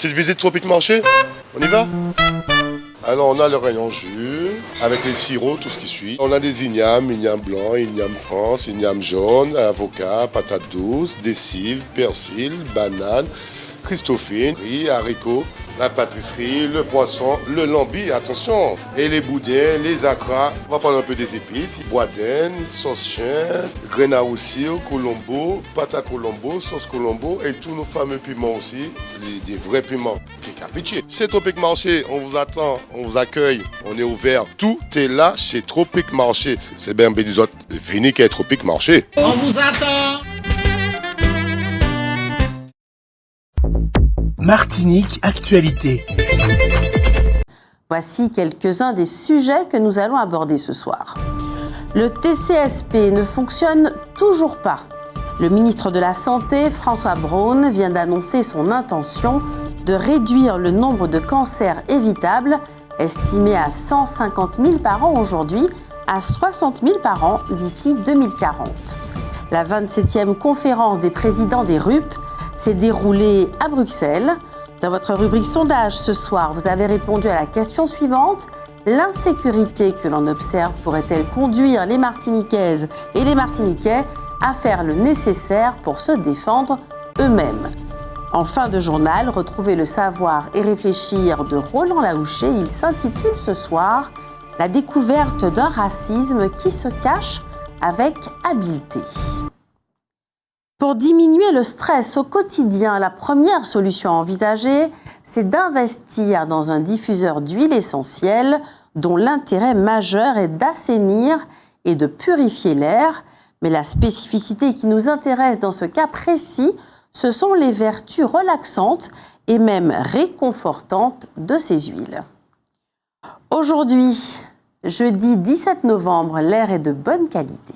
Petite visite Tropique Marché, on y va? Alors on a le rayon jus, avec les sirops, tout ce qui suit. On a des ignames blanc, igname France, igname jaune, avocat, patates douces, des cives, persil, bananes, christophine, riz, haricots, la pâtisserie, le poisson, le lambi, attention, et les boudins, les acras. On va parler un peu des épices, boudin, sauce chien, graines à roussir, colombo, pâte à colombo, sauce colombo et tous nos fameux piments aussi, des vrais piments. Pitié. Chez Tropique Marché, on vous attend, on vous accueille, on est ouvert. Tout est là chez Tropique Marché. C'est bien des autres, venez qu'à Tropique Marché. On vous attend. Martinique Actualité. Voici quelques-uns des sujets que nous allons aborder ce soir. Le TCSP ne fonctionne toujours pas. Le ministre de la Santé, François Braun, vient d'annoncer son intention de réduire le nombre de cancers évitables, estimé à 150 000 par an aujourd'hui, à 60 000 par an d'ici 2040. La 27e conférence des présidents des RUP s'est déroulée à Bruxelles. Dans votre rubrique sondage ce soir, vous avez répondu à la question suivante. L'insécurité que l'on observe pourrait-elle conduire les Martiniquaises et les Martiniquais à faire le nécessaire pour se défendre eux-mêmes? En fin de journal, retrouvez le savoir et réfléchir de Roland Laouché. Il s'intitule ce soir « La découverte d'un racisme qui se cache avec habileté ». Pour diminuer le stress au quotidien, la première solution à envisager, c'est d'investir dans un diffuseur d'huile essentielle dont l'intérêt majeur est d'assainir et de purifier l'air. Mais la spécificité qui nous intéresse dans ce cas précis, ce sont les vertus relaxantes et même réconfortantes de ces huiles. Aujourd'hui, jeudi 17 novembre, l'air est de bonne qualité.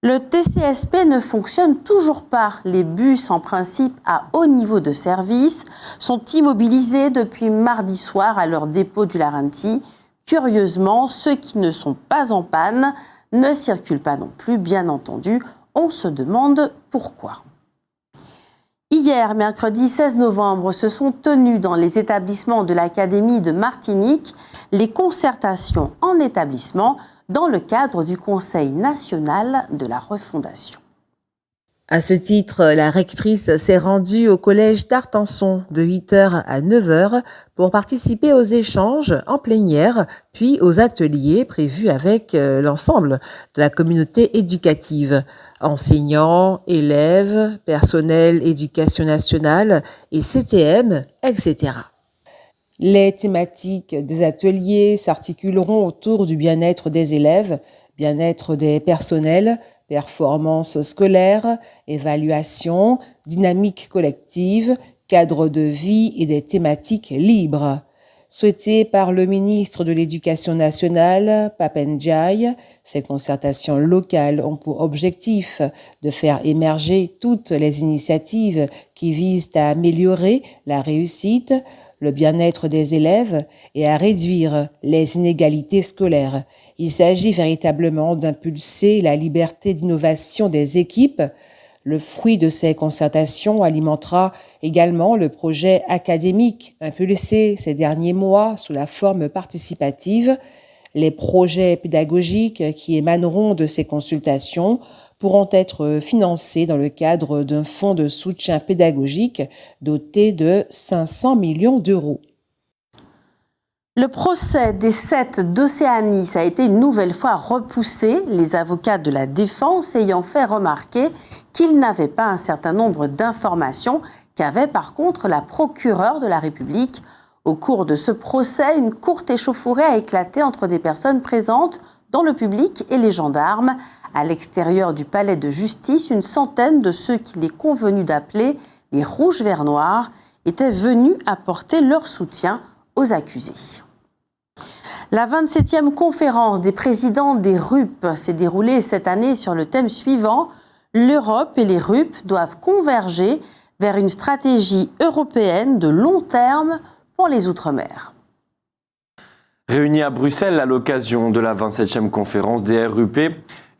Le TCSP ne fonctionne toujours pas. Les bus, en principe à haut niveau de service, sont immobilisés depuis mardi soir à leur dépôt du Larentie. Curieusement, ceux qui ne sont pas en panne ne circulent pas non plus, bien entendu. On se demande pourquoi. Hier, mercredi 16 novembre, se sont tenues dans les établissements de l'Académie de Martinique les concertations en établissement dans le cadre du Conseil national de la refondation. À ce titre, la rectrice s'est rendue au collège d'Artenson de 8h à 9h pour participer aux échanges en plénière, puis aux ateliers prévus avec l'ensemble de la communauté éducative, enseignants, élèves, personnel éducation nationale et CTM, etc. Les thématiques des ateliers s'articuleront autour du bien-être des élèves, bien-être des personnels, performance scolaire, évaluation, dynamique collective, cadre de vie et des thématiques libres. Souhaitées par le ministre de l'Éducation nationale, Pape Ndiaye, ces concertations locales ont pour objectif de faire émerger toutes les initiatives qui visent à améliorer la réussite, le bien-être des élèves et à réduire les inégalités scolaires. Il s'agit véritablement d'impulser la liberté d'innovation des équipes. Le fruit de ces concertations alimentera également le projet académique impulsé ces derniers mois sous la forme participative. Les projets pédagogiques qui émaneront de ces consultations pourront être financés dans le cadre d'un fonds de soutien pédagogique doté de 500 millions d'euros. Le procès des 7 d'Océanie a été une nouvelle fois repoussé, les avocats de la défense ayant fait remarquer qu'ils n'avaient pas un certain nombre d'informations qu'avait par contre la procureure de la République. Au cours de ce procès, une courte échauffourée a éclaté entre des personnes présentes dans le public et les gendarmes. À l'extérieur du palais de justice, une centaine de ceux qu'il est convenu d'appeler les rouges verts noirs étaient venus apporter leur soutien aux accusés. La 27e conférence des présidents des RUP s'est déroulée cette année sur le thème suivant « L'Europe et les RUP doivent converger vers une stratégie européenne de long terme pour les Outre-mer ». Réunis à Bruxelles à l'occasion de la 27e conférence des RUP,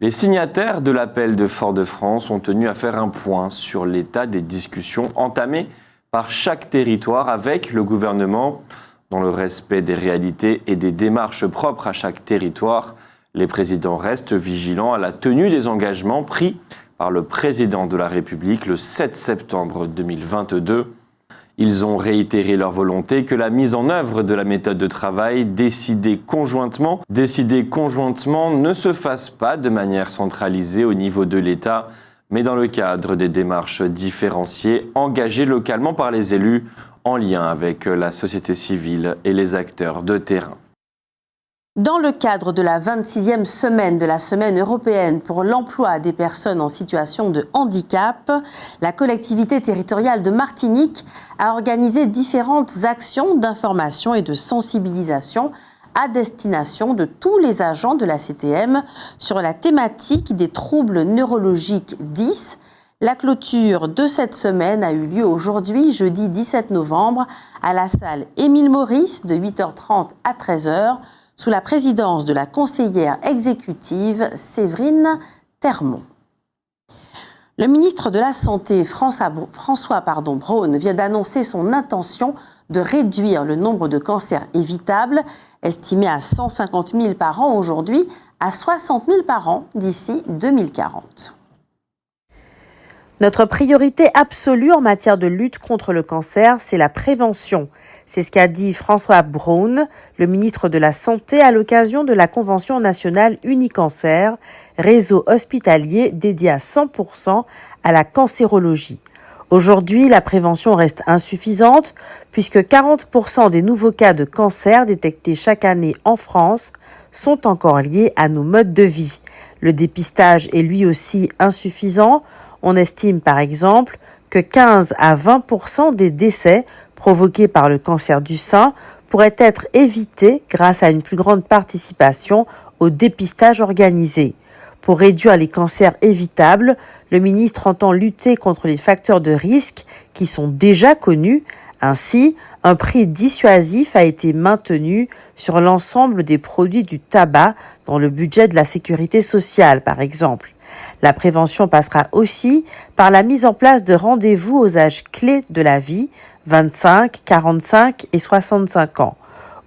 les signataires de l'appel de Fort-de-France ont tenu à faire un point sur l'état des discussions entamées par chaque territoire avec le gouvernement. Dans le respect des réalités et des démarches propres à chaque territoire, les présidents restent vigilants à la tenue des engagements pris par le président de la République le 7 septembre 2022. Ils ont réitéré leur volonté que la mise en œuvre de la méthode de travail décidée conjointement ne se fasse pas de manière centralisée au niveau de l'État, mais dans le cadre des démarches différenciées engagées localement par les élus en lien avec la société civile et les acteurs de terrain. Dans le cadre de la 26e semaine de la Semaine européenne pour l'emploi des personnes en situation de handicap, la collectivité territoriale de Martinique a organisé différentes actions d'information et de sensibilisation à destination de tous les agents de la CTM sur la thématique des troubles neurologiques 10. La clôture de cette semaine a eu lieu aujourd'hui, jeudi 17 novembre, à la salle Émile Maurice de 8h30 à 13h, sous la présidence de la conseillère exécutive Séverine Termont. Le ministre de la Santé, François Braun, vient d'annoncer son intention de réduire le nombre de cancers évitables, estimé à 150 000 par an aujourd'hui, à 60 000 par an d'ici 2040. Notre priorité absolue en matière de lutte contre le cancer, c'est la prévention. C'est ce qu'a dit François Braun, le ministre de la Santé, à l'occasion de la Convention nationale Unicancer, réseau hospitalier dédié à 100% à la cancérologie. Aujourd'hui, la prévention reste insuffisante puisque 40% des nouveaux cas de cancer détectés chaque année en France sont encore liés à nos modes de vie. Le dépistage est lui aussi insuffisant. On estime par exemple que 15 à 20% des décès provoqués par le cancer du sein pourraient être évités grâce à une plus grande participation au dépistage organisé. Pour réduire les cancers évitables, le ministre entend lutter contre les facteurs de risque qui sont déjà connus. Ainsi, un prix dissuasif a été maintenu sur l'ensemble des produits du tabac dans le budget de la sécurité sociale, par exemple. La prévention passera aussi par la mise en place de rendez-vous aux âges clés de la vie, 25, 45 et 65 ans.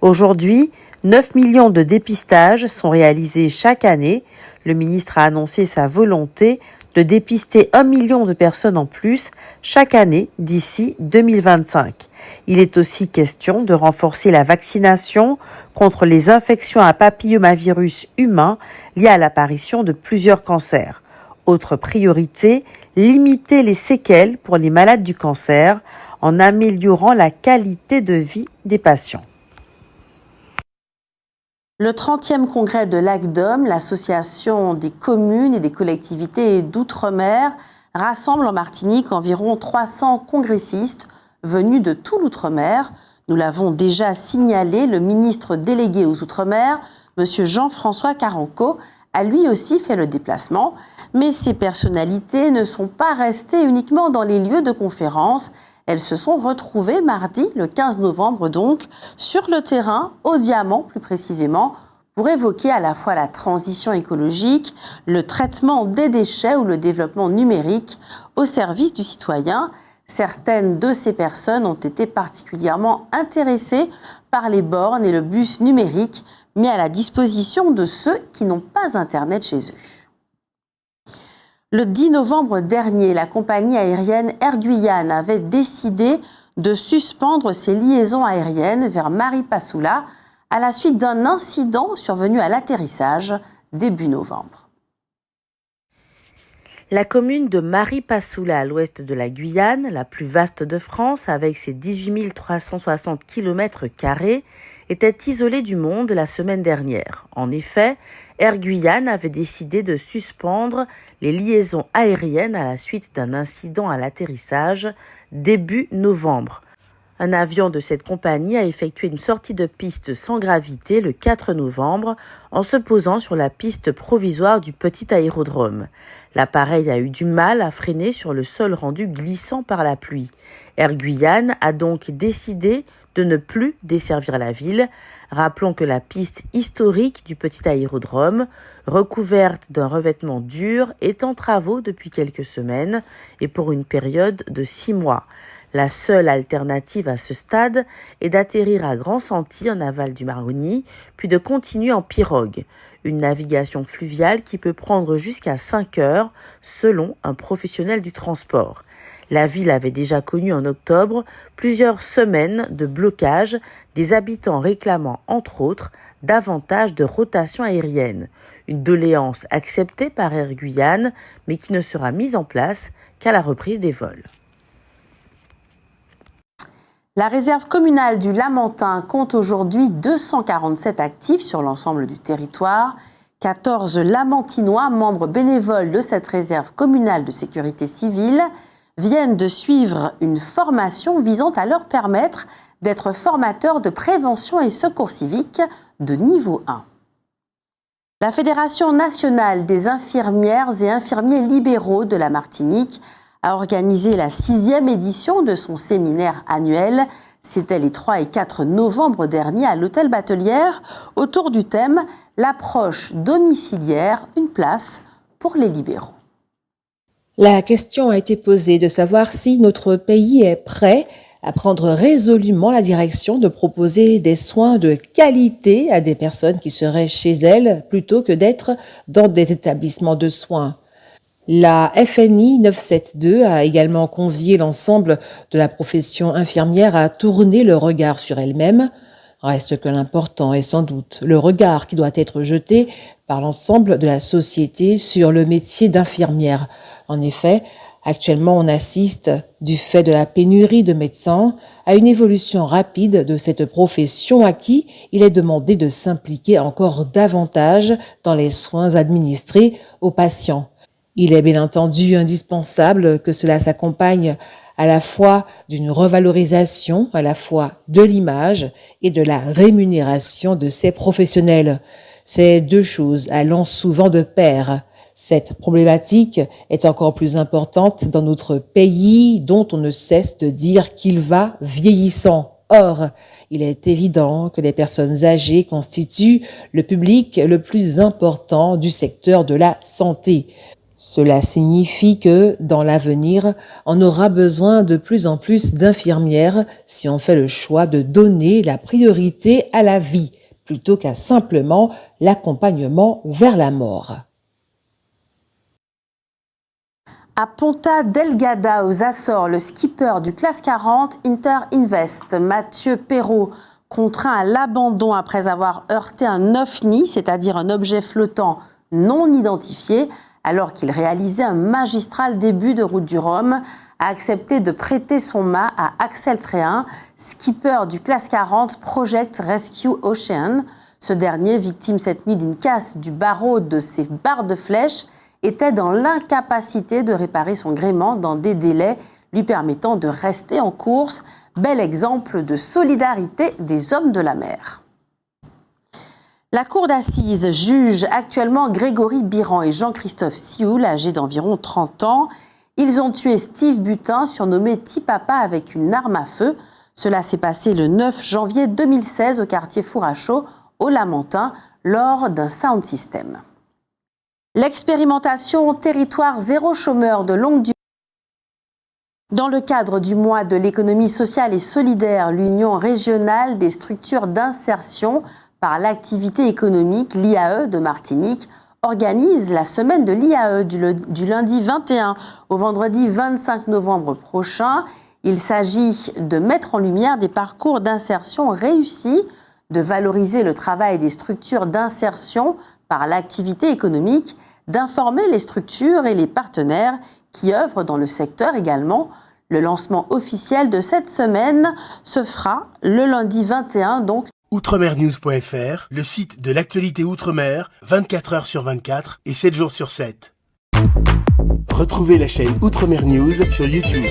Aujourd'hui, 9 millions de dépistages sont réalisés chaque année. Le ministre a annoncé sa volonté de dépister 1 million de personnes en plus chaque année d'ici 2025. Il est aussi question de renforcer la vaccination contre les infections à papillomavirus humain liées à l'apparition de plusieurs cancers. Autre priorité, limiter les séquelles pour les malades du cancer en améliorant la qualité de vie des patients. Le 30e congrès de l'ACDOM, l'association des communes et des collectivités d'outre-mer, rassemble en Martinique environ 300 congressistes venus de tout l'outre-mer. Nous l'avons déjà signalé, le ministre délégué aux outre-mer, M. Jean-François Carenco, a lui aussi fait le déplacement. Mais ces personnalités ne sont pas restées uniquement dans les lieux de conférence. Elles se sont retrouvées mardi, le 15 novembre donc, sur le terrain, au Diamant plus précisément, pour évoquer à la fois la transition écologique, le traitement des déchets ou le développement numérique au service du citoyen. Certaines de ces personnes ont été particulièrement intéressées par les bornes et le bus numérique mis à la disposition de ceux qui n'ont pas Internet chez eux. Le 10 novembre dernier, la compagnie aérienne Air Guyane avait décidé de suspendre ses liaisons aériennes vers Maripasoula à la suite d'un incident survenu à l'atterrissage début novembre. La commune de Maripasoula, à l'ouest de la Guyane, la plus vaste de France avec ses 18 360 km², était isolée du monde la semaine dernière. En effet, Air Guyane avait décidé de suspendre les liaisons aériennes à la suite d'un incident à l'atterrissage début novembre. Un avion de cette compagnie a effectué une sortie de piste sans gravité le 4 novembre en se posant sur la piste provisoire du petit aérodrome. L'appareil a eu du mal à freiner sur le sol rendu glissant par la pluie. Air Guyane a donc décidé de ne plus desservir la ville. Rappelons que la piste historique du petit aérodrome, recouverte d'un revêtement dur, est en travaux depuis quelques semaines et pour une période de 6 mois. La seule alternative à ce stade est d'atterrir à Grand-Santi en aval du Maroni, puis de continuer en pirogue, une navigation fluviale qui peut prendre jusqu'à 5 heures selon un professionnel du transport. La ville avait déjà connu en octobre plusieurs semaines de blocage, des habitants réclamant entre autres davantage de rotation aérienne, une doléance acceptée par Air Guyane mais qui ne sera mise en place qu'à la reprise des vols. La réserve communale du Lamentin compte aujourd'hui 247 actifs sur l'ensemble du territoire. 14 Lamentinois, membres bénévoles de cette réserve communale de sécurité civile, viennent de suivre une formation visant à leur permettre d'être formateurs de prévention et secours civique de niveau 1. La Fédération nationale des infirmières et infirmiers libéraux de la Martinique a organisé la 6e édition de son séminaire annuel. C'était les 3 et 4 novembre dernier à l'Hôtel Batelière, autour du thème « L'approche domiciliaire, une place pour les libéraux ». La question a été posée de savoir si notre pays est prêt à prendre résolument la direction de proposer des soins de qualité à des personnes qui seraient chez elles plutôt que d'être dans des établissements de soins. La FNI 972 a également convié l'ensemble de la profession infirmière à tourner le regard sur elle-même. Reste que l'important est sans doute le regard qui doit être jeté par l'ensemble de la société sur le métier d'infirmière. En effet, actuellement, on assiste, du fait de la pénurie de médecins, à une évolution rapide de cette profession à qui il est demandé de s'impliquer encore davantage dans les soins administrés aux patients. Il est bien entendu indispensable que cela s'accompagne à la fois d'une revalorisation, à la fois de l'image et de la rémunération de ces professionnels. Ces deux choses allant souvent de pair. Cette problématique est encore plus importante dans notre pays dont on ne cesse de dire qu'il va vieillissant. Or, il est évident que les personnes âgées constituent le public le plus important du secteur de la santé. Cela signifie que, dans l'avenir, on aura besoin de plus en plus d'infirmières si on fait le choix de donner la priorité à la vie, plutôt qu'à simplement l'accompagnement vers la mort. À Ponta Delgada, aux Açores, le skipper du Classe 40 Inter Invest, Mathieu Perrault, contraint à l'abandon après avoir heurté un ovni, c'est-à-dire un objet flottant non identifié, alors qu'il réalisait un magistral début de route du Rhum, a accepté de prêter son mât à Axel Tréhin, skipper du Classe 40 Project Rescue Ocean. Ce dernier, victime cette nuit d'une casse du barreau de ses barres de flèche, était dans l'incapacité de réparer son gréement dans des délais lui permettant de rester en course. Bel exemple de solidarité des hommes de la mer. La cour d'assises juge actuellement Grégory Biran et Jean-Christophe Sioul, âgés d'environ 30 ans. Ils ont tué Steve Butin, surnommé Tipapa, avec une arme à feu. Cela s'est passé le 9 janvier 2016 au quartier Fourachot, au Lamentin, lors d'un sound system. L'expérimentation Territoire zéro chômeur de longue durée. Dans le cadre du mois de l'économie sociale et solidaire, l'Union régionale des structures d'insertion par l'activité économique, l'IAE de Martinique, organise la semaine de l'IAE du lundi 21 au vendredi 25 novembre prochain. Il s'agit de mettre en lumière des parcours d'insertion réussis, de valoriser le travail des structures d'insertion par l'activité économique, d'informer les structures et les partenaires qui œuvrent dans le secteur également. Le lancement officiel de cette semaine se fera le lundi 21, donc. Outremernews.fr, le site de l'actualité Outre-mer, 24 heures sur 24 et 7 jours sur 7. Retrouvez la chaîne Outremer News sur YouTube.